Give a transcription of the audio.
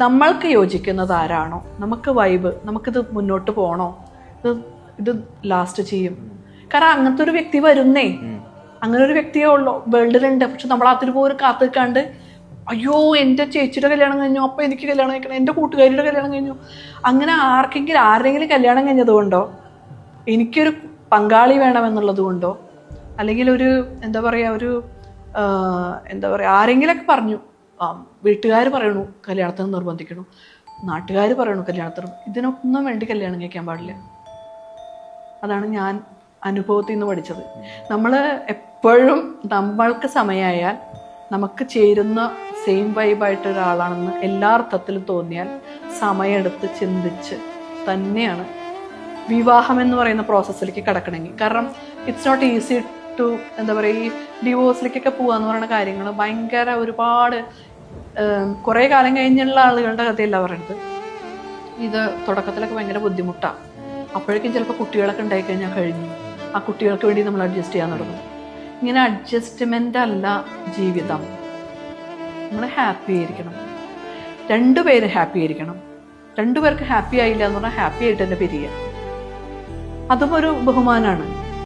നമ്മൾക്ക് യോജിക്കുന്നത് ആരാണോ, നമുക്ക് വൈബ്, നമുക്കിത് മുന്നോട്ട് പോകണോ, ഇത് ലാസ്റ്റ് ചെയ്യും. കാരണം അങ്ങനത്തെ ഒരു വ്യക്തി വരുന്നേ, അങ്ങനെ ഒരു വ്യക്തിയേ ഉള്ളൂ വേൾഡിലുണ്ട്. പക്ഷെ നമ്മൾ അതിൽ പോലും കാത്തു നിൽക്കാണ്ട് അയ്യോ എൻ്റെ ചേച്ചിയുടെ കല്യാണം കഴിഞ്ഞു, അപ്പോൾ എനിക്ക് കല്യാണം കഴിക്കണം, എൻ്റെ കൂട്ടുകാരിയുടെ കല്യാണം കഴിഞ്ഞു, അങ്ങനെ ആരുടെയെങ്കിലും കല്യാണം കഴിഞ്ഞതുകൊണ്ടോ, എനിക്കൊരു പങ്കാളി വേണമെന്നുള്ളത് കൊണ്ടോ, അല്ലെങ്കിൽ ഒരു എന്താ പറയുക ആരെങ്കിലൊക്കെ പറഞ്ഞു, വീട്ടുകാർ പറയണു കല്യാണത്തിന് നിർബന്ധിക്കണം, നാട്ടുകാർ പറയണു കല്യാണത്തിന്, ഇതിനൊന്നും വേണ്ടി കല്യാണം കഴിക്കാൻ പാടില്ല. അതാണ് ഞാൻ അനുഭവത്തിൽ നിന്ന് പഠിച്ചത്. നമ്മൾ എപ്പോഴും നമ്മൾക്ക് സമയമായാൽ നമുക്ക് ചേരുന്ന സെയിം വൈബായിട്ട് ഒരാളാണെന്ന് എല്ലാ അർത്ഥത്തിലും തോന്നിയാൽ സമയമെടുത്ത് ചിന്തിച്ച് തന്നെയാണ് വിവാഹം എന്ന് പറയുന്ന പ്രോസസ്സിലേക്ക് കടക്കണമെങ്കിൽ. കാരണം ഇറ്റ്സ് നോട്ട് ഈസി ടു എന്താ പറയുക, ഈ ഡിവോഴ്സിലേക്കൊക്കെ പോകാന്ന് പറയുന്ന കാര്യങ്ങൾ ഭയങ്കര ഒരുപാട് കുറേ കാലം കഴിഞ്ഞുള്ള ആളുകളുടെ കഥയല്ല പറയുന്നത്. ഇത് തുടക്കത്തിലൊക്കെ ഭയങ്കര ബുദ്ധിമുട്ടാണ്. അപ്പോഴേക്കും ചിലപ്പോൾ കുട്ടികളൊക്കെ ഉണ്ടായിക്കഴിഞ്ഞാൽ കഴിഞ്ഞു, ആ കുട്ടികൾക്ക് വേണ്ടി നമ്മൾ അഡ്ജസ്റ്റ് ചെയ്യാൻ തുടങ്ങും. ഇങ്ങനെ അഡ്ജസ്റ്റ്മെൻ്റ് അല്ല ജീവിതം. നമ്മൾ ഹാപ്പി ആയിരിക്കണം, രണ്ടുപേരും ഹാപ്പി ആയിരിക്കണം. രണ്ടുപേർക്ക് ഹാപ്പി ആയില്ല എന്ന് പറഞ്ഞാൽ ഹാപ്പി ആയിട്ട് തന്നെ പിരിയുക, അതും ഒരു ബഹുമാനമാണ്.